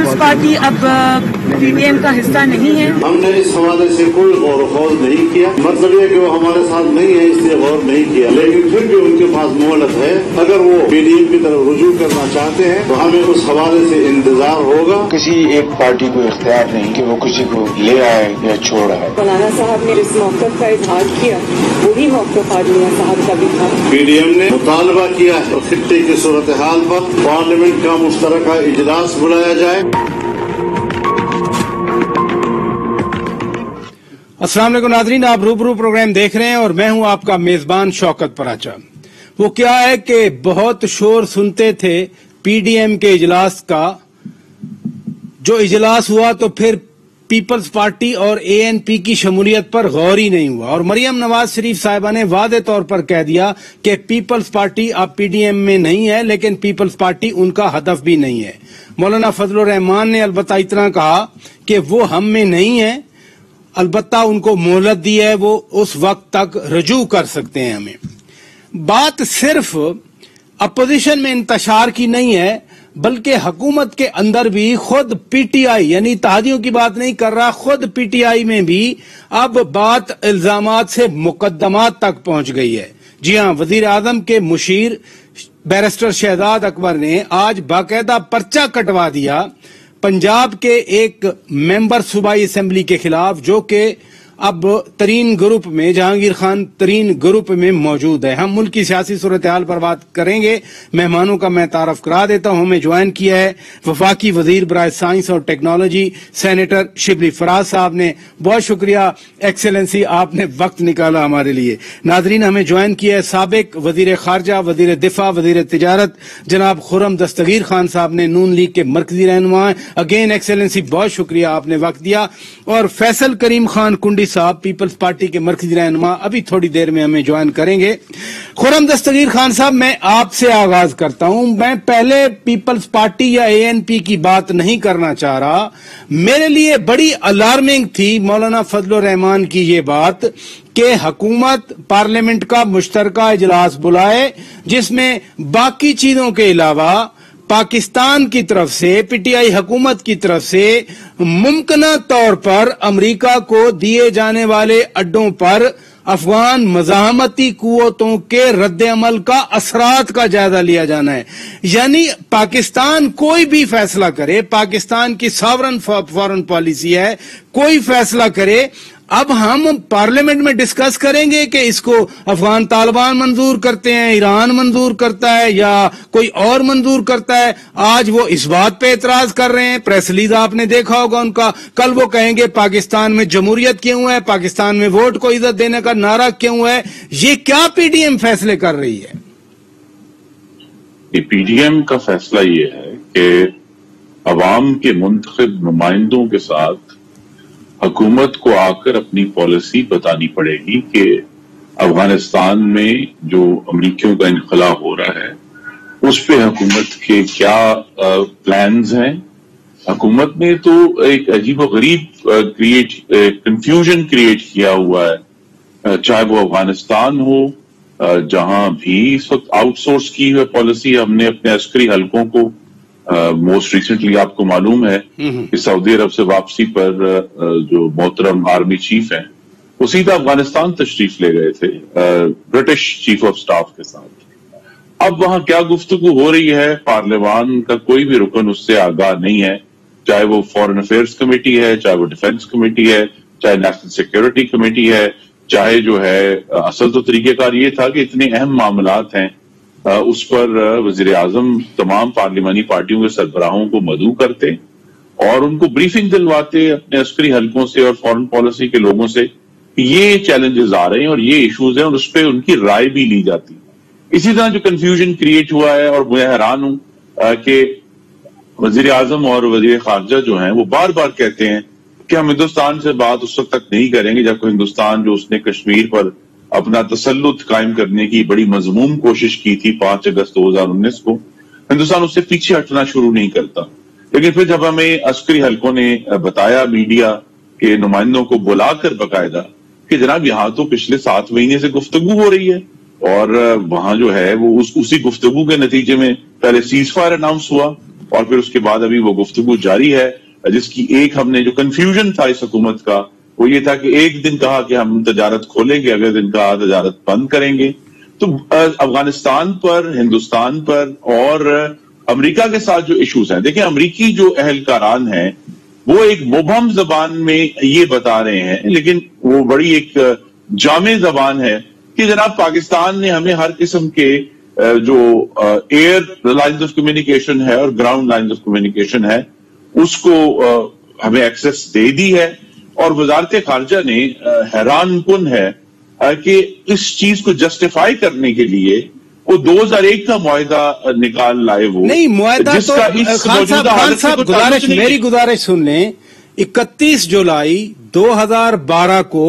Peoples party اب P D M کا حصہ نہیں ہے؟ ہم نے اس حوالے سے کوئی غور و خوض نہیں کیا، مطلب یہ کہ وہ ہمارے ساتھ نہیں ہے اس لیے غور نہیں کیا، لیکن پھر بھی ان کے پاس مہلت ہے، اگر وہ پی ڈی ایم کی طرف رجوع کرنا چاہتے ہیں تو ہمیں اس حوالے سے انتظار ہوگا۔ کسی ایک پارٹی کو اختیار نہیں کہ وہ کسی کو لے آئے یا چھوڑ آئے۔ مولانا صاحب نے اس موقف کا اظہار کیا، وہی موقف آج میاں صاحب کا بھی تھا۔ پی ڈی ایم نے مطالبہ کیا ہے خطے کی صورتحال پر پارلیمنٹ کا مشترکہ اجلاس بلایا جائے۔ السلام علیکم ناظرین، آپ روبرو پروگرام دیکھ رہے ہیں اور میں ہوں آپ کا میزبان شوکت پراچا۔ وہ کیا ہے کہ بہت شور سنتے تھے پی ڈی ایم کے اجلاس کا، جو اجلاس ہوا تو پھر پیپلز پارٹی اور اے این پی کی شمولیت پر غور ہی نہیں ہوا، اور مریم نواز شریف صاحبہ نے واضح طور پر کہہ دیا کہ پیپلز پارٹی اب پی ڈی ایم میں نہیں ہے، لیکن پیپلز پارٹی ان کا ہدف بھی نہیں ہے۔ مولانا فضل الرحمان نے البتہ اتنا کہا کہ وہ ہم میں نہیں ہے، البتہ ان کو مہلت دی ہے، وہ اس وقت تک رجوع کر سکتے ہیں ہمیں۔ بات صرف اپوزیشن میں انتشار کی نہیں ہے، بلکہ حکومت کے اندر بھی خود پی ٹی آئی، یعنی اتحادیوں کی بات نہیں کر رہا، خود پی ٹی آئی میں بھی اب بات الزامات سے مقدمات تک پہنچ گئی ہے۔ جی ہاں، وزیر اعظم کے مشیر بیرسٹر شہزاد اکبر نے آج باقاعدہ پرچہ کٹوا دیا پنجاب کے ایک ممبر صوبائی اسمبلی کے خلاف، جو کہ اب ترین گروپ میں، جہانگیر خان ترین گروپ میں موجود ہے۔ ہم ملک کی سیاسی صورتحال پر بات کریں گے۔ مہمانوں کا میں تعارف کرا دیتا ہوں۔ ہمیں جوائن کیا ہے وفاقی وزیر برائے سائنس اور ٹیکنالوجی سینیٹر شبلی فراز صاحب نے۔ بہت شکریہ ایکسیلنسی، آپ نے وقت نکالا ہمارے لیے۔ ناظرین، ہمیں جوائن کیا ہے سابق وزیر خارجہ، وزیر دفاع، وزیر تجارت جناب خرم دستگیر خان صاحب نے، نون لیگ کے مرکزی رہنما ہیں۔ اگین ایکسیلنسی، بہت شکریہ، آپ نے وقت دیا۔ اور فیصل کریم خان کنڈی صاحب، پیپلز پارٹی کے مرکزی رہنما، ابھی تھوڑی دیر میں ہمیں جوائن کریں گے۔ خرم دستگیر خان صاحب، میں آپ سے آغاز کرتا ہوں۔ میں پہلے پیپلز پارٹی یا اے این پی کی بات نہیں کرنا چاہ رہا، میرے لیے بڑی الارمنگ تھی مولانا فضل الرحمان کی یہ بات کہ حکومت پارلیمنٹ کا مشترکہ اجلاس بلائے، جس میں باقی چیزوں کے علاوہ پاکستان کی طرف سے، پی ٹی آئی حکومت کی طرف سے ممکنہ طور پر امریکہ کو دیے جانے والے اڈوں پر افغان مزاحمتی قوتوں کے رد عمل کا اثرات کا جائزہ لیا جانا ہے۔ یعنی پاکستان کوئی بھی فیصلہ کرے، پاکستان کی ساورن فارن پالیسی ہے، کوئی فیصلہ کرے، اب ہم پارلیمنٹ میں ڈسکس کریں گے کہ اس کو افغان طالبان منظور کرتے ہیں، ایران منظور کرتا ہے یا کوئی اور منظور کرتا ہے۔ آج وہ اس بات پہ اعتراض کر رہے ہیں، پریس ریلیز آپ نے دیکھا ہوگا ان کا، کل وہ کہیں گے پاکستان میں جمہوریت کیوں ہے، پاکستان میں ووٹ کو عزت دینے کا نعرہ کیوں ہے۔ یہ کیا پی ڈی ایم فیصلے کر رہی ہے؟ پی ڈی ایم کا فیصلہ یہ ہے کہ عوام کے منتخب نمائندوں کے ساتھ حکومت کو آ کر اپنی پالیسی بتانی پڑے گی کہ افغانستان میں جو امریکیوں کا انخلا ہو رہا ہے اس پہ حکومت کے کیا پلانز ہیں۔ حکومت نے تو ایک عجیب و غریب کنفیوژن کریٹ کیا ہوا ہے، چاہے وہ افغانستان ہو جہاں بھی اس وقت آؤٹ سورس کی ہوئی پالیسی، ہم نے اپنے عسکری حلقوں کو موسٹ ریسنٹلی آپ کو معلوم ہے کہ سعودی عرب سے واپسی پر جو محترم آرمی چیف ہیں وہ سیدھا افغانستان تشریف لے گئے تھے برٹش چیف آف سٹاف کے ساتھ۔ اب وہاں کیا گفتگو ہو رہی ہے، پارلیمان کا کوئی بھی رکن اس سے آگاہ نہیں ہے، چاہے وہ فورن افیئرز کمیٹی ہے، چاہے وہ ڈیفنس کمیٹی ہے، چاہے نیشنل سیکیورٹی کمیٹی ہے، چاہے جو ہے اصل تو طریقہ کار یہ تھا کہ اتنے اہم معاملات ہیں اس پر وزیر اعظم تمام پارلیمانی پارٹیوں کے سربراہوں کو مدعو کرتے اور ان کو بریفنگ دلواتے اپنے عسکری حلقوں سے اور فورن پالیسی کے لوگوں سے کہ یہ چیلنجز آ رہے ہیں اور یہ ایشوز ہیں، اور اس پہ ان کی رائے بھی لی جاتی۔ اسی طرح جو کنفیوژن کریٹ ہوا ہے، اور میں حیران ہوں کہ وزیر اعظم اور وزیر خارجہ جو ہیں وہ بار بار کہتے ہیں کہ ہم ہندوستان سے بات اس وقت تک نہیں کریں گے جب کہ ہندوستان جو اس نے کشمیر پر اپنا تسلط قائم کرنے کی بڑی مذموم کوشش کی تھی 5 اگست 2019 کو، ہندوستان اس سے پیچھے ہٹنا شروع نہیں کرتا۔ لیکن پھر جب ہمیں عسکری حلقوں نے بتایا میڈیا کے نمائندوں کو بلا کر باقاعدہ کہ جناب یہاں تو پچھلے 7 مہینے سے گفتگو ہو رہی ہے، اور وہاں جو ہے وہ اسی گفتگو کے نتیجے میں پہلے سیز فائر اناؤنس ہوا، اور پھر اس کے بعد ابھی وہ گفتگو جاری ہے، جس کی ایک ہم نے جو کنفیوژن تھا اس حکومت کا وہ یہ تھا کہ ایک دن کہا کہ ہم تجارت کھولیں گے، اگلے دن کہا تجارت بند کریں گے. تو افغانستان پر، ہندوستان پر اور امریکہ کے ساتھ جو ایشوز ہیں، دیکھیں امریکی جو اہلکاران ہیں وہ ایک مبہم زبان میں یہ بتا رہے ہیں، لیکن وہ بڑی ایک جامع زبان ہے کہ جناب پاکستان نے ہمیں ہر قسم کے جو ایئر لائنز آف کمیونیکیشن ہے اور گراؤنڈ لائنز آف کمیونیکیشن ہے اس کو ہمیں ایکسس دے دی ہے. اور وزارت خارجہ نے حیران کن ہے کہ اس چیز کو جسٹیفائی کرنے کے لیے وہ 2001 کا معاہدہ نکال لائے. وہ نہیں معاہدہ تو خان صاحب گزارش، میری گزارش سن لیں. 31 جولائی 2012 کو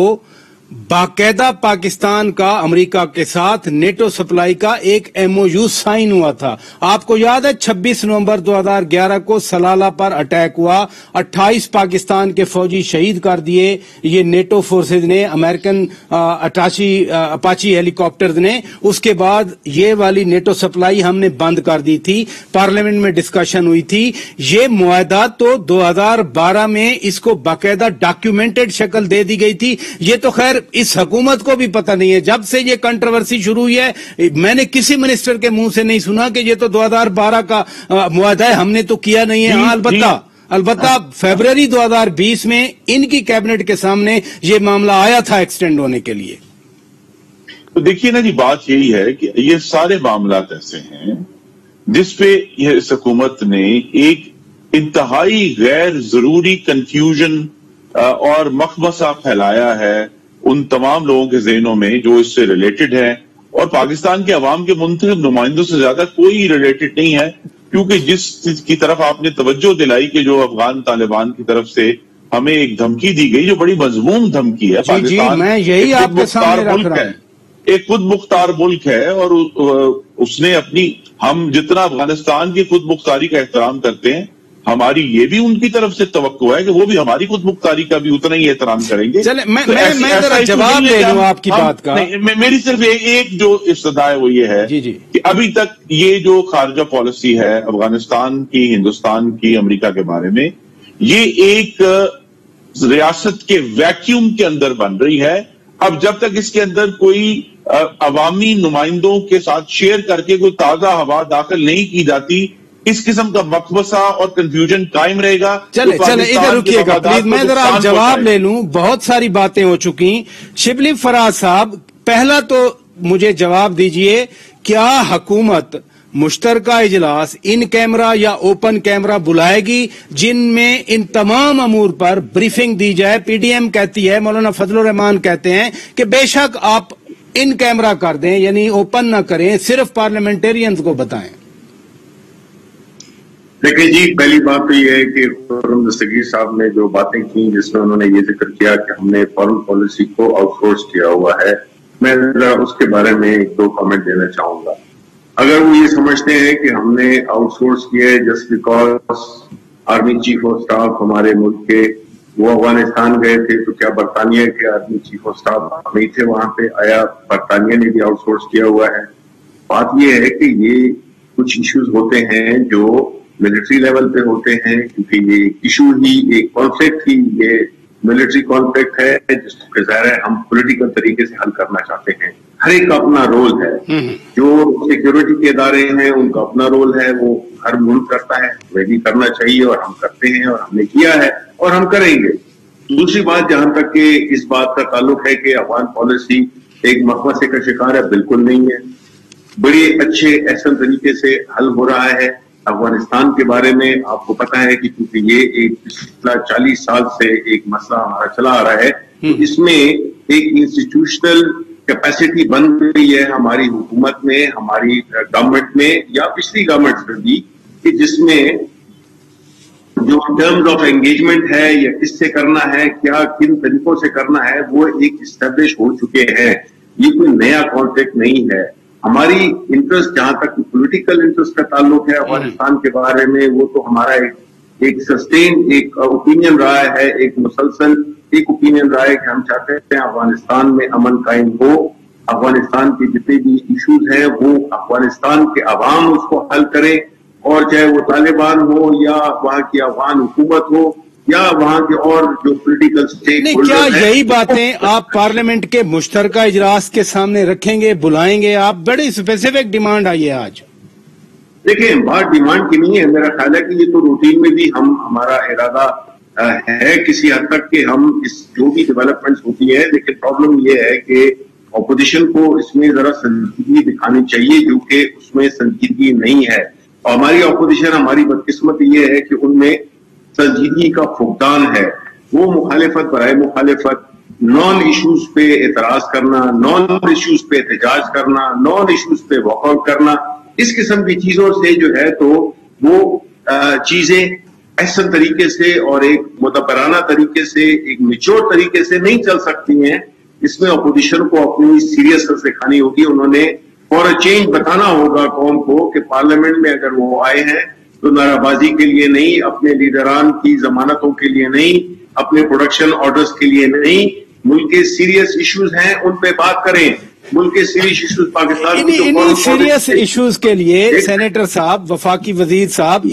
باقاعدہ پاکستان کا امریکہ کے ساتھ نیٹو سپلائی کا ایک MOU سائن ہوا تھا. آپ کو یاد ہے 26 نومبر 2011 کو سلالہ پر اٹیک ہوا، 28 پاکستان کے فوجی شہید کر دیے یہ نیٹو فورسز نے، امریکن اپاچی ہیلی کاپٹرز نے. اس کے بعد یہ والی نیٹو سپلائی ہم نے بند کر دی تھی، پارلیمنٹ میں ڈسکشن ہوئی تھی. یہ معاہدہ تو 2012 میں اس کو باقاعدہ ڈاکیومنٹڈ شکل دے دی گئی تھی. یہ تو خیر اس حکومت کو بھی پتہ نہیں ہے. جب سے یہ کنٹروورسی شروع ہوئی ہے میں نے کسی منسٹر کے منہ سے نہیں سنا کہ یہ تو 2012 کا معاہدہ ہے، ہم نے تو کیا نہیں ہے. ہاں البتہ فیبروری 2020 میں ان کی کیبنٹ کے سامنے یہ معاملہ آیا تھا ایکسٹینڈ ہونے کے لیے. تو دیکھیے نا جی، بات یہی ہے کہ یہ سارے معاملات ایسے ہیں جس پہ اس حکومت نے ایک انتہائی غیر ضروری کنفیوژن اور مخمصہ پھیلایا ہے ان تمام لوگوں کے ذہنوں میں جو اس سے ریلیٹڈ ہیں. اور پاکستان کے عوام کے منتخب نمائندوں سے زیادہ کوئی ریلیٹڈ نہیں ہے، کیونکہ جس چیز کی طرف آپ نے توجہ دلائی کہ جو افغان طالبان کی طرف سے ہمیں ایک دھمکی دی گئی جو بڑی مضمون دھمکی ہے. پاکستان میں یہی آپ کے سامنے رکھ رہا ہوں، ایک خود مختار ملک ہے اور اس نے اپنی، ہم جتنا افغانستان کی خود مختاری کا احترام کرتے ہیں ہماری یہ بھی ان کی طرف سے توقع ہے کہ وہ بھی ہماری خود مختاری کا بھی اتنا ہی احترام کریں گے. چلے میں ذرا جواب لے لوں آپ کی بات کا. میری صرف ایک جو استدعا ہے وہ یہ ہے کہ ابھی تک یہ جو خارجہ پالیسی ہے افغانستان کی، ہندوستان کی، امریکہ کے بارے میں، یہ ایک ریاست کے ویکیوم کے اندر بن رہی ہے. اب جب تک اس کے اندر کوئی عوامی نمائندوں کے ساتھ شیئر کر کے کوئی تازہ ہوا داخل نہیں کی جاتی، اس قسم کا مقبصہ اور کنفیوژن قائم رہے گا. چلے ادھر رکیے گا پلیز، میں ذرا جواب لے لوں. بہت ساری باتیں ہو چکی. شبلی فراز صاحب، پہلا تو مجھے جواب دیجئے، کیا حکومت مشترکہ اجلاس ان کیمرہ یا اوپن کیمرہ بلائے گی جن میں ان تمام امور پر بریفنگ دی جائے؟ PDM کہتی ہے، مولانا فضل الرحمان کہتے ہیں کہ بے شک آپ ان کیمرہ کر دیں، یعنی اوپن نہ کریں، صرف پارلیمنٹیرینز کو بتائیں. دیکھیں جی، پہلی بات تو یہ ہے کہ خرم دستگیر صاحب نے جو باتیں کی جس میں انہوں نے یہ ذکر کیا کہ ہم نے فارن پالیسی کو آؤٹ سورس کیا ہوا ہے، میں ذرا اس کے بارے میں 2 کامنٹ دینا چاہوں گا. اگر وہ یہ سمجھتے ہیں کہ ہم نے آؤٹ سورس کیا ہے just because army chief of staff ہمارے ملک کے وہ افغانستان گئے تھے تو کیا برطانیہ کے آرمی چیف آف سٹاف نہیں تھے وہاں پہ؟ آیا برطانیہ نے بھی آؤٹ سورس کیا ہوا ہے؟ بات یہ ہے کہ یہ کچھ ایشوز ہوتے ہیں جو ملٹری لیول پہ ہوتے ہیں، کیونکہ یہ ایشو ہی ایک کانفلکٹ ہی یہ ملٹری کانفلکٹ ہے جس کو ظاہر ہے ہم پولیٹیکل طریقے سے حل کرنا چاہتے ہیں. ہر ایک کا اپنا رول ہے، جو سیکیورٹی کے ادارے ہیں ان کا اپنا رول ہے، وہ ہر ملک کرتا ہے، وہ بھی کرنا چاہیے اور ہم کرتے ہیں اور ہم نے کیا ہے اور ہم کریں گے. دوسری بات جہاں تک کہ اس بات کا تعلق ہے کہ افغان پالیسی ایک مقبصے کا شکار ہے، بالکل نہیں ہے. بڑے اچھے احسن طریقے سے حل ہو رہا ہے. افغانستان کے بارے میں آپ کو پتا ہے کہ کیونکہ یہ ایک پچھلا 40 سال سے ایک مسئلہ ہمارا چلا آ رہا ہے، تو اس میں ایک انسٹیٹیوشنل کیپیسٹی بن گئی ہے ہماری حکومت میں، ہماری گورنمنٹ میں یا پچھلی گورنمنٹ میں بھی، کہ جس میں جو ٹرمز آف انگیجمنٹ ہے یا کس سے کرنا ہے، کیا کن طریقوں سے کرنا ہے، وہ ایک اسٹیبلش ہو چکے ہیں. یہ کوئی نیا کانفلکٹ نہیں ہے. ہماری انٹرسٹ جہاں تک پولیٹیکل انٹرسٹ کا تعلق ہے افغانستان کے بارے میں، وہ تو ہمارا ایک سسٹین ایک اوپینین رہا ہے، ایک مسلسل ایک اوپینین رہا ہے کہ ہم چاہتے ہیں افغانستان میں امن قائم ہو. افغانستان کے جتنے بھی ایشوز ہیں وہ افغانستان کے عوام اس کو حل کریں. اور چاہے وہ طالبان ہو یا وہاں کی افغان حکومت ہو یا وہاں کے اور جو پولیٹیکل اسٹیک نہیں، کیا یہی باتیں آپ پارلیمنٹ کے مشترکہ اجلاس کے سامنے رکھیں گے، بلائیں گے؟ آپ بڑی اسپیسیفک ڈیمانڈ آئی ہے آج. دیکھیں بات ڈیمانڈ کی نہیں ہے، میرا خیال ہے کہ یہ تو روٹین میں بھی ہمارا ارادہ ہے کسی حد تک کہ ہم اس جو بھی ڈیولپمنٹس ہوتی ہیں، لیکن پرابلم یہ ہے کہ اپوزیشن کو اس میں ذرا سنجیدگی دکھانی چاہیے جو کہ اس میں سنجیدگی نہیں ہے. اور ہماری اپوزیشن، ہماری بدقسمت یہ ہے کہ ان میں سنجیدگی کا فقدان ہے. وہ مخالفت برائے مخالفت، نان ایشوز پہ اعتراض کرنا، نان ایشوز پہ احتجاج کرنا، نان ایشوز پہ واک آؤٹ کرنا، اس قسم کی چیزوں سے جو ہے تو وہ چیزیں احسن طریقے سے اور ایک مدبرانہ طریقے سے، ایک میچور طریقے سے نہیں چل سکتی ہیں. اس میں اپوزیشن کو اپنی سیریسنس دکھانی ہوگی. انہوں نے فور اے چینج بتانا ہوگا قوم کو کہ پارلیمنٹ میں اگر وہ آئے ہیں تو نعرہ بازی کے لیے نہیں، اپنے لیڈران کی ضمانتوں کے لیے نہیں، اپنے پروڈکشن آرڈرز کے لیے نہیں. ملک کے سیریس ایشوز ہیں، ان پہ بات کریں. ملک کے سیریس ایشوز پاکستان انہی سیریس ایشوز کے لیے سینیٹر صاحب، وفاقی وزیر صاحب،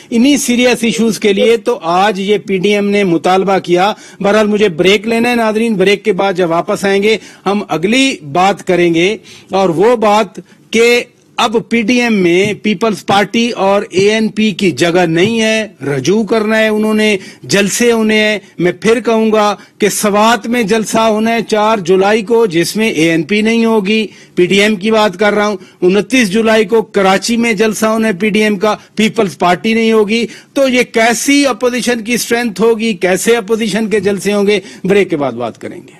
انہی سیریس ایشوز کے لیے تو آج یہ پی ڈی ایم نے مطالبہ کیا. بہرحال مجھے بریک لینا ہے ناظرین، بریک کے بعد جب واپس آئیں گے ہم اگلی بات کریں گے، اور وہ بات کہ اب پی ڈی ایم میں پیپلز پارٹی اور اے این پی کی جگہ نہیں ہے. رجوع کرنا ہے انہوں نے، جلسے ہونے ہیں. میں پھر کہوں گا کہ سوات میں جلسہ ہونا ہے 4 جولائی کو، جس میں اے این پی نہیں ہوگی، پی ڈی ایم کی بات کر رہا ہوں. 29 جولائی کو کراچی میں جلسہ ہونا ہے پی ڈی ایم کا، پیپلز پارٹی نہیں ہوگی. تو یہ کیسی اپوزیشن کی اسٹرینتھ ہوگی، کیسے اپوزیشن کے جلسے ہوں گے؟ بریک کے بعد بات کریں گے.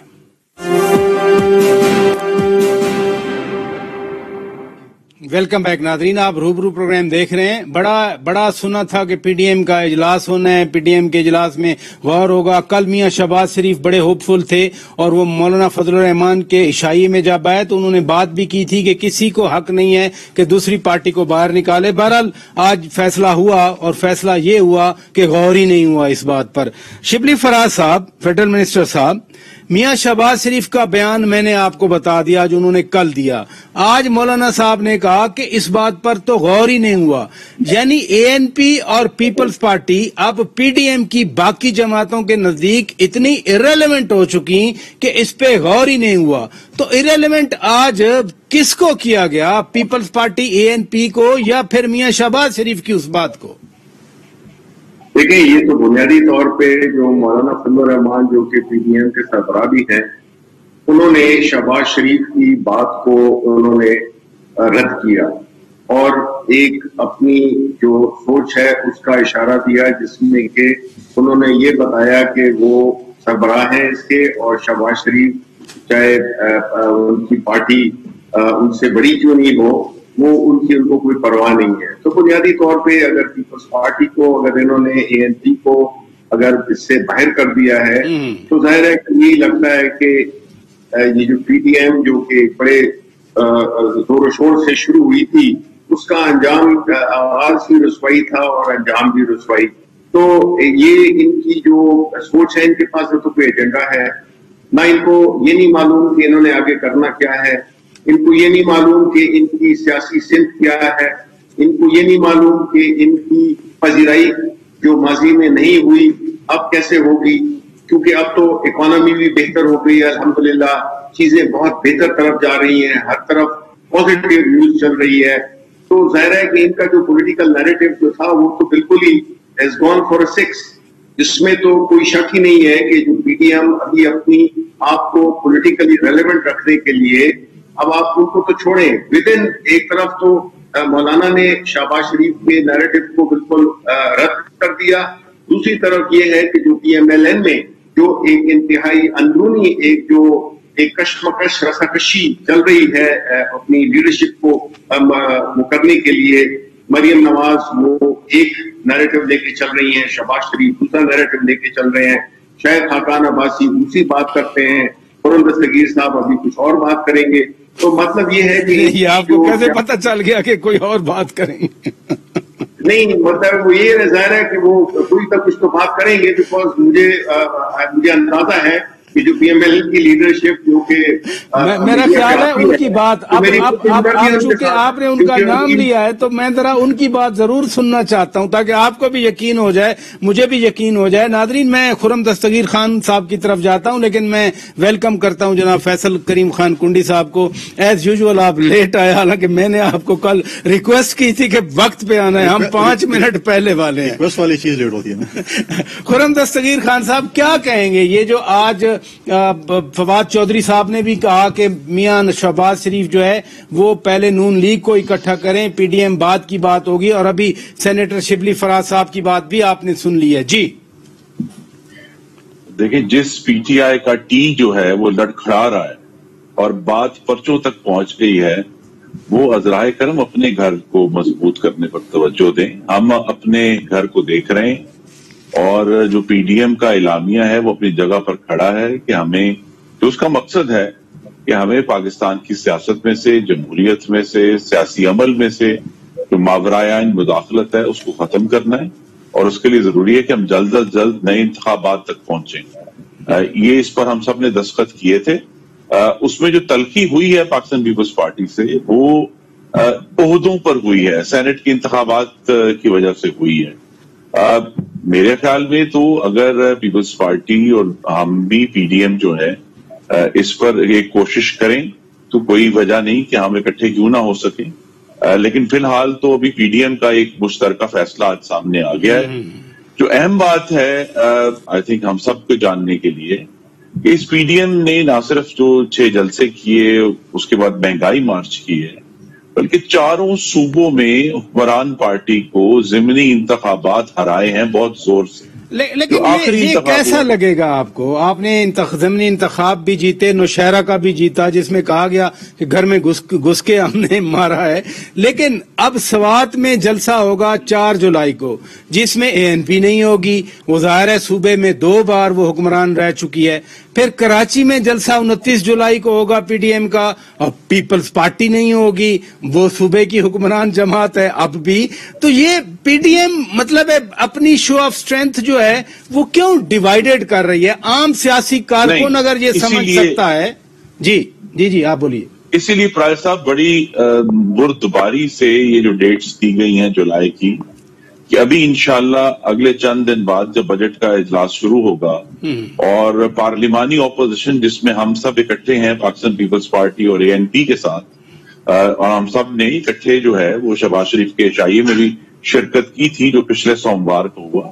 ویلکم بیک ناظرین، آپ روبرو پروگرام دیکھ رہے ہیں. بڑا سنا تھا کہ پی ڈی ایم کا اجلاس ہونا ہے، پی ڈی ایم کے اجلاس میں غور ہوگا. کل میاں شہباز شریف بڑے ہوپ فل تھے اور وہ مولانا فضل الرحمان کے عشائیے میں جب آئے تو انہوں نے بات بھی کی تھی کہ کسی کو حق نہیں ہے کہ دوسری پارٹی کو باہر نکالے. بہرحال آج فیصلہ ہوا اور فیصلہ یہ ہوا کہ غور ہی نہیں ہوا اس بات پر. شبلی فراز صاحب، فیڈرل منسٹر صاحب، میاں شہباز شریف کا بیان میں نے آپ کو بتا دیا جو انہوں نے کل دیا. آج مولانا صاحب نے کہا کہ اس بات پر تو غور ہی نہیں ہوا. یعنی اے این پی اور پیپلز پارٹی اب پی ڈی ایم کی باقی جماعتوں کے نزدیک اتنی ارریلیونٹ ہو چکی کہ اس پہ غور ہی نہیں ہوا. تو ارریلیونٹ آج کس کو کیا گیا، پیپلز پارٹی، اے این پی کو، یا پھر میاں شہباز شریف کی اس بات کو؟ دیکھیں یہ تو بنیادی طور پہ جو مولانا فضل الرحمان جو کہ پی ڈی ایم کے سربراہ بھی ہیں، انہوں نے شہباز شریف کی بات کو انہوں نے رد کیا اور ایک اپنی جو سوچ ہے اس کا اشارہ دیا، جس میں کہ انہوں نے یہ بتایا کہ وہ سربراہ ہیں اس کے، اور شہباز شریف چاہے ان کی پارٹی ان سے بڑی کیوں نہیں ہو، وہ ان کو کوئی پرواہ نہیں ہے. تو بنیادی طور پہ اگر پیپلز پارٹی کو، اگر انہوں نے اے این پی کو اگر اس سے باہر کر دیا ہے تو ظاہر ہے کہ یہی لگتا ہے کہ یہ جو پی ڈی ایم جو کہ بڑے زور و شور سے شروع ہوئی تھی، اس کا انجام آغاز بھی رسوائی تھا اور انجام بھی رسوائی. تو یہ ان کی جو سوچ ہے، ان کے پاس تو کوئی ایجنڈا ہے نہ، ان کو یہ نہیں معلوم کہ انہوں نے آگے کرنا کیا ہے، ان کو یہ نہیں معلوم کہ ان کی سیاسی سمت کیا ہے، ان کو یہ نہیں معلوم کہ ان کی پذیرائی جو ماضی میں نہیں ہوئی اب کیسے ہوگی، کیونکہ اب تو اکانومی بھی بہتر ہو گئی ہے الحمدللہ، چیزیں بہت بہتر طرف جا رہی ہیں، ہر طرف پازیٹیو نیوز چل رہی ہے. تو ظاہر ہے کہ ان کا جو پولیٹیکل نیریٹو جو تھا وہ تو بالکل ہی has gone for a 6. جس میں تو کوئی شک ہی نہیں ہے کہ جو پی ڈی ایم ابھی اپنی آپ کو پولیٹیکلی ریلیونٹ رکھنے کے لیے، اب آپ ان کو تو چھوڑیں، ودن ایک طرف تو مولانا نے شہباز شریف کے نیریٹو کو بالکل رد کر دیا، دوسری طرف یہ ہے کہ جو پی ایم ایل این میں جو ایک انتہائی اندرونی ایک کشمکش رساکشی چل رہی ہے اپنی لیڈرشپ کو کرنے کے لیے، مریم نواز وہ ایک نیریٹو لے کے چل رہی ہیں، شہباز شریف دوسرا نیریٹو لے کے چل رہے ہیں، شاید خاقان عباسی دوسری بات کرتے ہیں، قرم دستگیر صاحب ابھی کچھ اور بات کریں گے. تو مطلب یہ ہے کہ یہ آپ کو کیسے پتہ چل گیا کہ کوئی اور بات کریں گے؟ نہیں مطلب وہ یہ ظاہر ہے کہ وہ کوئی تک کچھ تو بات کریں گے، بیکاز مجھے اندازہ ہے کہ جو پی ایم ایل کی لیڈرشپ جو کہ میرا خیال ہے ان کی بات اب چونکہ آپ نے ان کا نام لیا ہے تو میں ذرا ان کی بات ضرور سننا چاہتا ہوں تاکہ آپ کو بھی یقین ہو جائے، مجھے بھی یقین ہو جائے۔ ناظرین، میں خرم دستگیر خان صاحب کی طرف جاتا ہوں، لیکن میں ویلکم کرتا ہوں جناب فیصل کریم خان کنڈی صاحب کو۔ ایز یوزول آپ لیٹ آئے، حالانکہ میں نے آپ کو کل ریکویسٹ کی تھی کہ وقت پہ آنا ہے، ہم 5 منٹ پہلے والے ہیں، ریکویسٹ والی چیز لیٹ ہوتی ہے نا۔ خرم دستگیر خان صاحب کیا کہیں گے؟ یہ جو آج فواد چودھری صاحب نے بھی کہا کہ میاں شہباز شریف جو ہے وہ پہلے نون لیگ کو اکٹھا کریں، پی ڈی ایم بعد کی بات ہوگی، اور ابھی سینیٹر شبلی فراز صاحب کی بات بھی آپ نے سن لی ہے۔ جی دیکھیں، جس پی ٹی آئی کا ٹی جو ہے وہ لڑکھڑا رہا ہے اور بات پرچوں تک پہنچ گئی ہے، وہ عذرائے کرم اپنے گھر کو مضبوط کرنے پر توجہ دیں۔ ہم اپنے گھر کو دیکھ رہے ہیں اور جو پی ڈی ایم کا اعلامیہ ہے وہ اپنی جگہ پر کھڑا ہے کہ ہمیں جو اس کا مقصد ہے کہ ہمیں پاکستان کی سیاست میں سے، جمہوریت میں سے، سیاسی عمل میں سے جو ماورائین مداخلت ہے اس کو ختم کرنا ہے، اور اس کے لیے ضروری ہے کہ ہم جلد از جلد نئے انتخابات تک پہنچیں۔ یہ اس پر ہم سب نے دستخط کیے تھے۔ اس میں جو تلخی ہوئی ہے پاکستان پیپلز پارٹی سے وہ عہدوں پر ہوئی ہے، سینٹ کے انتخابات کی وجہ سے ہوئی ہے۔ میرے خیال میں تو اگر پیپلز پارٹی اور ہم بھی پی ڈی ایم جو ہے اس پر ایک کوشش کریں تو کوئی وجہ نہیں کہ ہم اکٹھے کیوں نہ ہو سکیں، لیکن فی الحال تو ابھی پی ڈی ایم کا ایک مشترکہ فیصلہ آج سامنے آ گیا ہے۔ جو اہم بات ہے آئی تھنک ہم سب کو جاننے کے لیے کہ اس پی ڈی ایم نے نہ صرف جو 6 جلسے کیے، اس کے بعد مہنگائی مارچ کی ہے، بلکہ 4 صوبوں میں حکمران پارٹی کو ضمنی انتخابات ہرائے ہیں بہت زور سے۔ لیکن یہ کیسا لگے گا آپ کو؟ آپ نے ضمنی انتخاب بھی جیتے، نوشہرہ کا بھی جیتا جس میں کہا گیا کہ گھر میں گھس کے ہم نے مارا ہے، لیکن اب سوات میں جلسہ ہوگا 4 جولائی کو جس میں اے این پی نہیں ہوگی، وہ ظاہر ہے صوبے میں 2 بار وہ حکمران رہ چکی ہے، پھر کراچی میں جلسہ 29 جولائی کو ہوگا پی ڈی ایم کا، اور پیپلز پارٹی نہیں ہوگی، وہ صوبے کی حکمران جماعت ہے اب بھی۔ تو یہ پی ڈی ایم مطلب ہے اپنی شو آف اسٹرینتھ جو ہے وہ کیوں ڈیوائیڈڈ کر رہی ہے؟ عام سیاسی کارکن اگر یہ سمجھ سکتا ہے۔ جی آپ بولیے۔ اسی لیے پرائر صاحب بڑی بردباری سے یہ جو ڈیٹس دی گئی ہیں جولائی کی، کہ ابھی انشاءاللہ اگلے چند دن بعد جب بجٹ کا اجلاس شروع ہوگا اور پارلیمانی اپوزیشن جس میں ہم سب اکٹھے ہیں پاکستان پیپلز پارٹی اور اے این پی کے ساتھ، اور ہم سب نے اکٹھے جو ہے وہ شہباز شریف کے عشائیے میں بھی شرکت کی تھی جو پچھلے سوموار کو ہوا،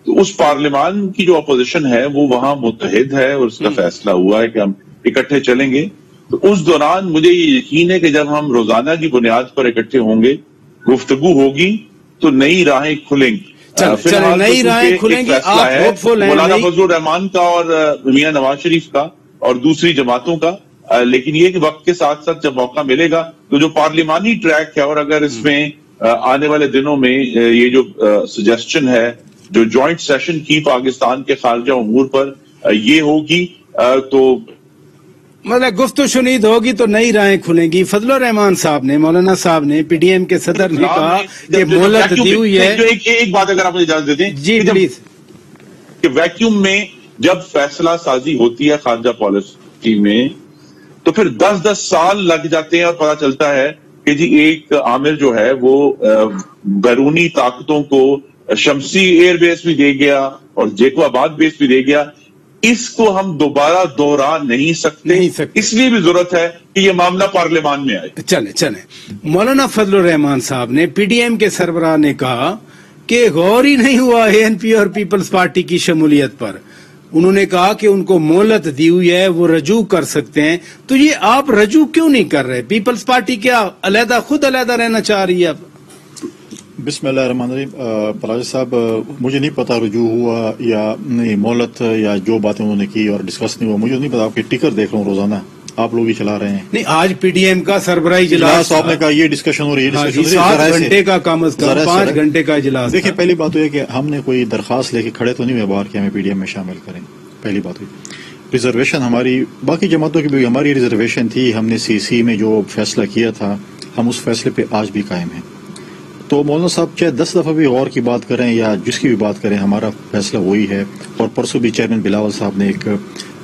تو اس پارلیمان کی جو اپوزیشن ہے وہ وہاں متحد ہے اور اس کا فیصلہ ہوا ہے کہ ہم اکٹھے چلیں گے۔ تو اس دوران مجھے یہ یقین ہے کہ جب ہم روزانہ کی بنیاد پر اکٹھے ہوں گے، گفتگو ہوگی تو نئی راہیں کھلیں گی۔ نئی راہیں کھلیں گی۔ مولانا فضل الرحمان کا اور میاں نواز شریف کا اور دوسری جماعتوں کا، لیکن یہ کہ وقت کے ساتھ ساتھ جب موقع ملے گا تو جو پارلیمانی ٹریک ہے، اور اگر اس میں آنے والے دنوں میں یہ جو سجیسشن ہے جو جوائنٹ سیشن کی پاکستان کے خارجہ امور پر یہ ہوگی تو مطلب گفت و شنید ہوگی تو نئی راہیں کھلیں گی۔ فضل الرحمان صاحب نے، مولانا صاحب نے، پی ڈی ایم کے صدر نے کہا کہ مہلت دی ہوئی ہے۔ ایک بات اگر آپ مجھے اجازت دیتے ہیں جی پلیز، کہ ویکیوم میں جب فیصلہ سازی ہوتی ہے خارجہ پالیسی میں تو پھر 10 سال لگ جاتے ہیں اور پتہ چلتا ہے کہ جی ایک عامر جو ہے وہ بیرونی طاقتوں کو شمسی ایئر بیس بھی دے گیا اور جیکو آباد بیس بھی دے گیا، اس کو ہم دوبارہ دوہرا نہیں سکتے، اس لیے بھی ضرورت ہے کہ یہ معاملہ پارلیمان میں آئے۔ چلیں مولانا فضل الرحمان صاحب نے، پی ڈی ایم کے سربراہ نے کہا کہ غور ہی نہیں ہوا اے این پی اور پیپلز پارٹی کی شمولیت پر، انہوں نے کہا کہ ان کو مہلت دی ہوئی ہے، وہ رجوع کر سکتے ہیں، تو یہ آپ رجوع کیوں نہیں کر رہے؟ پیپلز پارٹی کیا خود علیحدہ رہنا چاہ رہی ہے اب؟ بسم اللہ الرحمن الرحیم۔ پراج صاحب، مجھے نہیں پتا رجوع ہوا یا نہیں، مہلت یا جو باتیں انہوں نے کی اور ڈسکس نہیں ہوا، مجھے نہیں پتا۔ آپ کے ٹکر دیکھ رہا ہوں روزانہ، آپ لوگ ہی چلا رہے ہیں۔ نہیں، آج پی ڈی ایم کا سربراہی اجلاس آپ نے کہا یہ ڈسکشن ہو رہی ہے، 7 گھنٹے کا کم از کم 5 گھنٹے کا اجلاس۔ دیکھیں، پہلی بات تو یہ کہ ہم نے کوئی درخواست لے کے کھڑے تو نہیں ہوئے باہر کہ ہمیں پی ڈی ایم میں شامل کریں، پہلی بات ہوئی۔ ریزرویشن ہماری، باقی جماعتوں کی بھی ہماری ریزرویشن تھی، ہم نے سی سی میں جو فیصلہ کیا تھا ہم اس فیصلے پہ آج بھی قائم ہیں۔ تو مولانا صاحب چاہے 10 دفعہ بھی غور کی بات کریں یا جس کی بھی بات کریں، ہمارا فیصلہ وہی ہے۔ اور پرسوں بھی چیئرمین بلاول صاحب نے ایک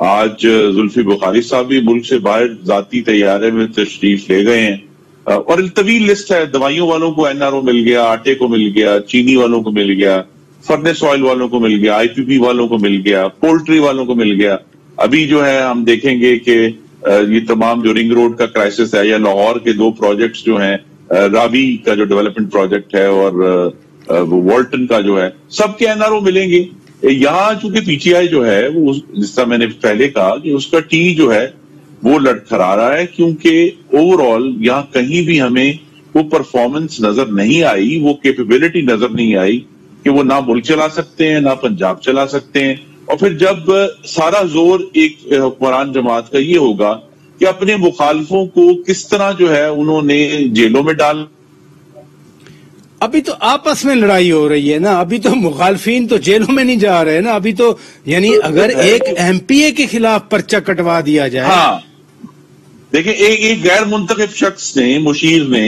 آج زلفی بخاری صاحب بھی ملک سے باہر ذاتی طیارے میں تشریف لے گئے ہیں، اور طویل لسٹ ہے، دوائیوں والوں کو NRO مل گیا، آٹے کو مل گیا، چینی والوں کو مل گیا، فرنس آئل والوں کو مل گیا، IPP والوں کو مل گیا، پولٹری والوں کو مل گیا. ابھی جو ہے ہم دیکھیں گے کہ یہ تمام جو رنگ روڈ کا کرائسس ہے، یا لاہور کے 2 پروجیکٹس جو ہیں، راوی کا جو ڈیولپمنٹ پروجیکٹ ہے اور والٹن کا جو ہے، سب کے NRO ملیں گے. یہاں چونکہ PTI جو ہے وہ جس طرح میں نے پہلے کہا کہ اس کا ٹی جو ہے وہ لڑکھڑا رہا ہے، کیونکہ اوور آل یہاں کہیں بھی ہمیں وہ پرفارمنس نظر نہیں آئی، وہ کیپیبلٹی نظر نہیں آئی کہ وہ نہ ملک چلا سکتے ہیں نہ پنجاب چلا سکتے ہیں. اور پھر جب سارا زور ایک حکمران جماعت کا یہ ہوگا کہ اپنے مخالفوں کو کس طرح جو ہے انہوں نے جیلوں میں ڈال. ابھی تو آپس میں لڑائی ہو رہی ہے نا، ابھی تو مخالفین تو جیلوں میں نہیں جا رہے نا، ابھی تو یعنی اگر ایک MPA کے خلاف پرچہ کٹوا دیا جائے. ہاں دیکھیں، ایک غیر منتخب شخص نے، مشیر نے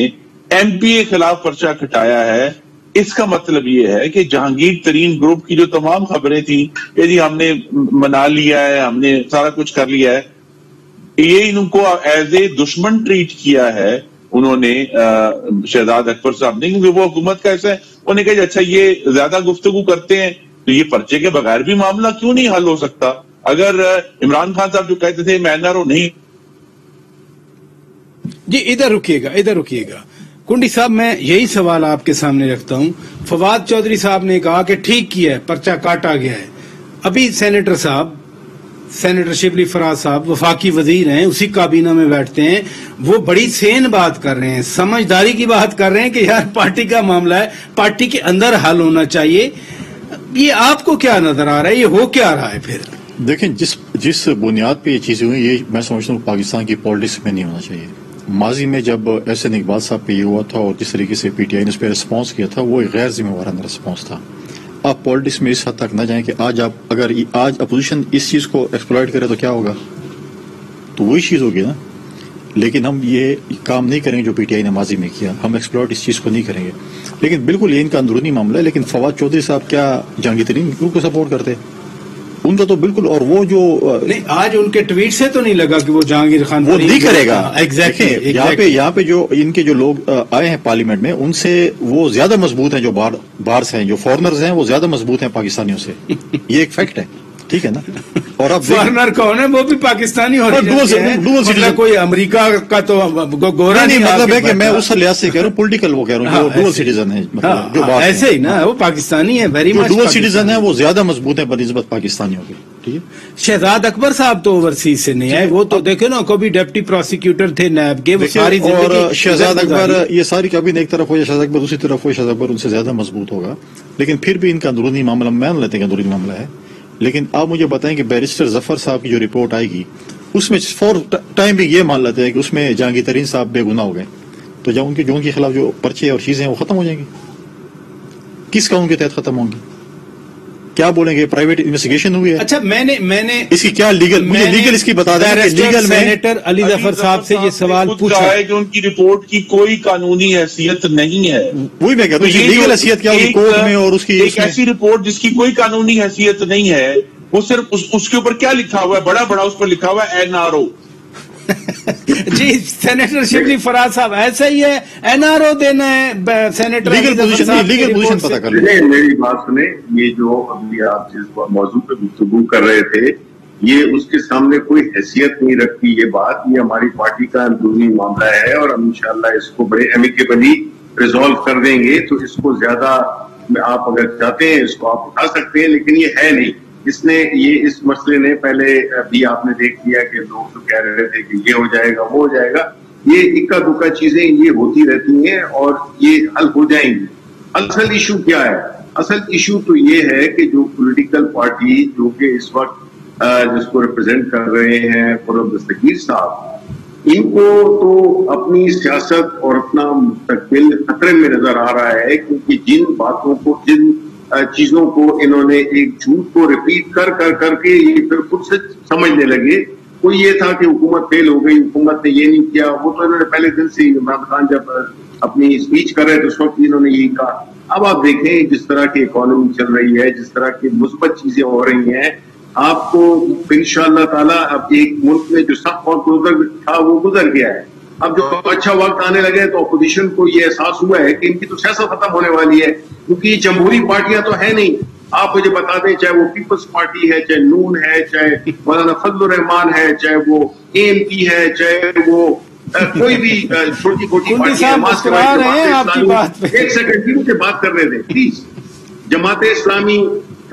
MPA خلاف پرچہ کٹایا ہے، اس کا مطلب یہ ہے کہ جہانگیر ترین گروپ کی جو تمام خبریں تھیں کہ جی ہم نے منا لیا ہے، ہم نے سارا کچھ کر لیا ہے، یہ ان کو ایز اے دشمن ٹریٹ کیا ہے انہوں نے شہزاد اکبر صاحب نے، کیونکہ وہ حکومت کا ایسا ہے. انہوں نے کہا کہ اچھا یہ زیادہ گفتگو کرتے ہیں تو یہ پرچے کے بغیر بھی معاملہ کیوں نہیں حل ہو سکتا. اگر عمران خان صاحب جو کہتے تھے میں NRO نہیں. جی ادھر رکیے گا کنڈی صاحب، میں یہی سوال آپ کے سامنے رکھتا ہوں. فواد چودھری صاحب نے کہا کہ ٹھیک کیا ہے، پرچہ کاٹا گیا ہے. ابھی سینیٹر شبلی فراز صاحب وفاقی وزیر ہیں، اسی کابینہ میں بیٹھتے ہیں، وہ بڑی سین بات کر رہے ہیں، سمجھداری کی بات کر رہے ہیں کہ یار پارٹی کا معاملہ ہے، پارٹی کے اندر حل ہونا چاہیے. یہ آپ کو کیا نظر آ رہا ہے، یہ ہو کیا رہا ہے پھر؟ دیکھیں، جس بنیاد پہ یہ چیزیں ہوئی، یہ میں سمجھتا ہوں پاکستان کی پالیٹکس میں نہیں ہونا چاہیے. ماضی میں جب احسن اقبال صاحب پہ یہ ہوا تھا اور جس طریقے سے PTI نے اس پہ ریسپانس کیا تھا، وہ ایک غیر ذمہ وارانہ ریسپانس تھا. آپ پالیٹکس میں اس حد تک نہ جائیں کہ اگر آج اپوزیشن اس چیز کو ایکسپلائٹ کرے تو کیا ہوگا، تو وہی چیز ہوگی نا. لیکن ہم یہ کام نہیں کریں گے جو PTI نے ماضی میں کیا، ہم ایکسپلائٹ اس چیز کو نہیں کریں گے. لیکن بالکل یہ ان کا اندرونی معاملہ ہے. لیکن فواد چودھری صاحب کیا جہانگیر ترین گروپ کو سپورٹ کرتے؟ ان کا تو بالکل، اور وہ جو نہیں، آج ان کے ٹویٹ سے تو نہیں لگا کہ وہ جہانگیر خان وہ نہیں کرے گا. ایگزیکٹلی یہاں پہ جو ان کے جو لوگ آئے ہیں پارلیمنٹ میں، ان سے وہ زیادہ مضبوط ہیں جو باہر سے ہیں، جو فارنرز ہیں وہ زیادہ مضبوط ہیں پاکستانیوں سے. یہ ایک فیکٹ ہے، ٹھیک ہے نا. اور اب فارنر کون ہے؟ وہ بھی پاکستانی ہو رہے ہیں، کوئی امریکہ کا تو گورا نہیں. مطلب ہے کہ میں اس لحاظ سے کہہ رہا ہوں پولیٹیکل، وہ کہہ رہا ہوں جو ڈوئل سٹیزن ہے، ایسے ہی نا، وہ پاکستانی ہے، ویری مچ ڈوئل سٹیزن ہے، وہ زیادہ مضبوط ہے بنسبت پاکستانیوں کے. شہزاد اکبر صاحب تو اوورسیز سے نہیں آئے، وہ تو دیکھے نا، کبھی ڈپٹی پروسیکیوٹر تھے نیب کے، وہ ساری زندگی. اور شہزاد اکبر یہ ساری کبھی ایک طرف ہو یا شہزاد اکبر دوسری طرف ہو، شہزاد اکبر ان سے زیادہ مضبوط ہوگا. لیکن پھر بھی ان کا اندرونی معاملہ مان لیتے ہیں کہ اندرونی معاملہ ہے. لیکن آپ مجھے بتائیں کہ بیرسٹر ظفر صاحب کی جو رپورٹ آئے گی، اس میں فور ٹائم بھی یہ مان لیتے ہیں کہ اس میں جہانگیر ترین صاحب بے گناہ ہو گئے، تو جب ان کے خلاف جو پرچے اور چیزیں ہیں وہ ختم ہو جائیں گی. کس قانون کے تحت ختم ہوں گی؟ کیا بولیں گے؟ پرائیویٹ انویسٹیگیشن ہوئی ہے. اچھا، میں نے اس کی کیا لیگل اس کی بتا دیں کہ لیگل میں سینیٹر علی ظفر صاحب سے یہ سوال پوچھا ہے کہ ان کی رپورٹ کی کوئی قانونی حیثیت نہیں ہے. وہی میں کہتا ہوں، لیگل حیثیت کیا ہوگی کورٹ میں؟ اور اس کی ایک ایسی رپورٹ جس کی کوئی قانونی حیثیت نہیں ہے، وہ صرف اس کے اوپر کیا لکھا ہوا ہے، بڑا اس پر لکھا ہوا ہے NRO. جی سینیٹر شبلی فراز صاحب ایسا ہی ہے، NRO دینا ہے سینیٹر لیگل پوزیشن پتہ کر لیں. میری بات سنیں، یہ جو ابھی آپ جس موضوع پہ گفتگو کر رہے تھے، یہ اس کے سامنے کوئی حیثیت نہیں رکھتی. یہ بات، یہ ہماری پارٹی کا اندرونی معاملہ ہے اور ہم انشاءاللہ اس کو بڑے ایمیکیبلی ریزالو کر دیں گے. تو اس کو زیادہ آپ اگر چاہتے ہیں اس کو آپ اٹھا سکتے ہیں، لیکن یہ ہے نہیں. اس مسئلے نے پہلے بھی آپ نے دیکھ لیا کہ لوگ جو کہہ رہے تھے کہ یہ ہو جائے گا وہ ہو جائے گا، یہ اکا دکا چیزیں یہ ہوتی رہتی ہیں اور یہ حل ہو جائیں گی. اصل ایشو کیا ہے؟ اصل ایشو تو یہ ہے کہ جو پولیٹیکل پارٹی جو کہ اس وقت جس کو ریپرزینٹ کر رہے ہیں قرب دستگیر صاحب، ان کو تو اپنی سیاست اور اپنا مستقبل خطرے میں نظر آ رہا ہے، کیونکہ جن باتوں کو، جن چیزوں کو انہوں نے ایک جھوٹ کو ریپیٹ کر کے یہ پھر خود سے سمجھنے لگے. کوئی یہ تھا کہ حکومت فیل ہو گئی، حکومت نے یہ نہیں کیا، وہ تو انہوں نے پہلے دن سے عمران خان جب اپنی اسپیچ کر رہے تھے اس وقت انہوں نے یہی کہا. اب آپ دیکھیں جس طرح کی اکانومی چل رہی ہے، جس طرح کی مثبت چیزیں ہو رہی ہیں، آپ کو انشاءاللہ تعالیٰ اب ایک ملک میں جو سخت وقت تھا وہ گزر گیا ہے. اب جو اچھا وقت آنے لگے تو اپوزیشن کو یہ احساس ہوا ہے کہ ان کی تو سیاست ختم ہونے والی ہے, کیونکہ یہ جمہوری پارٹیاں تو ہے نہیں. آپ مجھے بتا دیں, چاہے وہ پیپلز پارٹی ہے, چاہے نون ہے, چاہے مولانا فضل الرحمان ہے, چاہے وہ ANP ہے, چاہے وہ کوئی بھی چھوٹی چھوٹی پارٹی ہے. ایک سیکنڈ مجھے بات کرنے دیں پلیز. جماعت اسلامی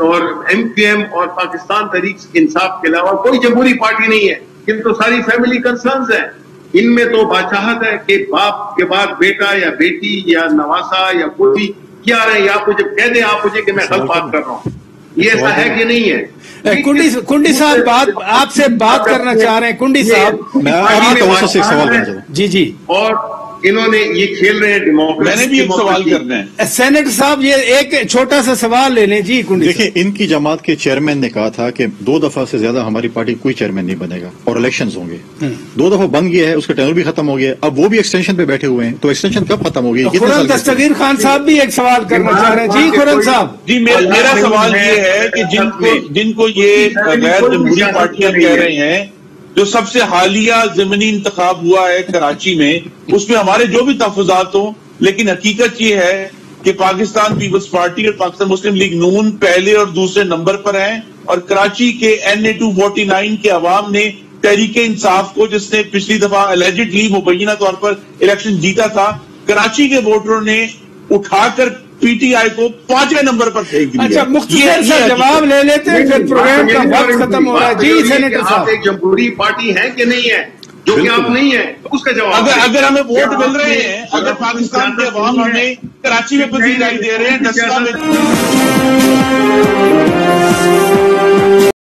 اور MQM اور پاکستان تحریک انصاف کے علاوہ کوئی جمہوری پارٹی نہیں ہے. یہ تو ساری فیملی کنسرنز ہیں. ان میں تو بادشاہت ہے کہ باپ کے بعد بیٹا یا بیٹی یا نواسا یا کوئی کیا رہے, یا آپ مجھے کہہ دیں آپ مجھے کہ میں غلط بات کر رہا ہوں. یہ ایسا ہے کہ نہیں ہے؟ کنڈی صاحب آپ سے بات کرنا چاہ رہے ہیں. کنڈی صاحب جی اور انہوں نے یہ کھیل رہے ہیں ڈیموکریسی. میں نے بھی ایک سوال کرنا ہے سینیٹر صاحب, یہ ایک چھوٹا سا سوال لے لیں. جی کنڈی دیکھیں, ان کی جماعت کے چیئرمین نے کہا تھا کہ 2 دفعہ سے زیادہ ہماری پارٹی کوئی چیئرمین نہیں بنے گا اور الیکشنز ہوں گے. 2 دفعہ بن گیا ہے, اس کا ٹینور بھی ختم ہو گیا, اب وہ بھی ایکسٹینشن پہ بیٹھے ہوئے ہیں. تو ایکسٹینشن کب ختم ہوگی؟ خرم دستگیر خان صاحب بھی ایک سوال کرنا چاہ رہے ہیں. جی خرم صاحب. جی میرا سوال یہ ہے کہ جن کو یہ غیر جمہوری پارٹیاں کہہ رہے ہیں, جو سب سے حالیہ ضمنی انتخاب ہوا ہے کراچی میں, اس میں ہمارے جو بھی تحفظات ہوں, لیکن حقیقت یہ ہے کہ پاکستان پیپلز پارٹی اور پاکستان مسلم لیگ نون پہلے اور دوسرے نمبر پر ہیں, اور کراچی کے NA 249 کے عوام نے تحریک انصاف کو, جس نے پچھلی دفعہ اللیجڈلی مبینہ طور پر الیکشن جیتا تھا, کراچی کے ووٹروں نے اٹھا کر PTI کو 5ویں نمبر پر پھینک دیا. اچھا مختصر سا جواب لے لیتے ہیں, پھر پروگرام کا وقت ختم ہو رہا ہے. جی سینیٹر صاحب, آپ ایک جمہوری پارٹی ہے کہ نہیں ہے؟ جو کہ آپ نہیں ہے, اس کا جواب اگر ہمیں ووٹ مل رہے ہیں, اگر پاکستان کے عوام ہمیں کراچی میں پذیرائی دے رہے ہیں,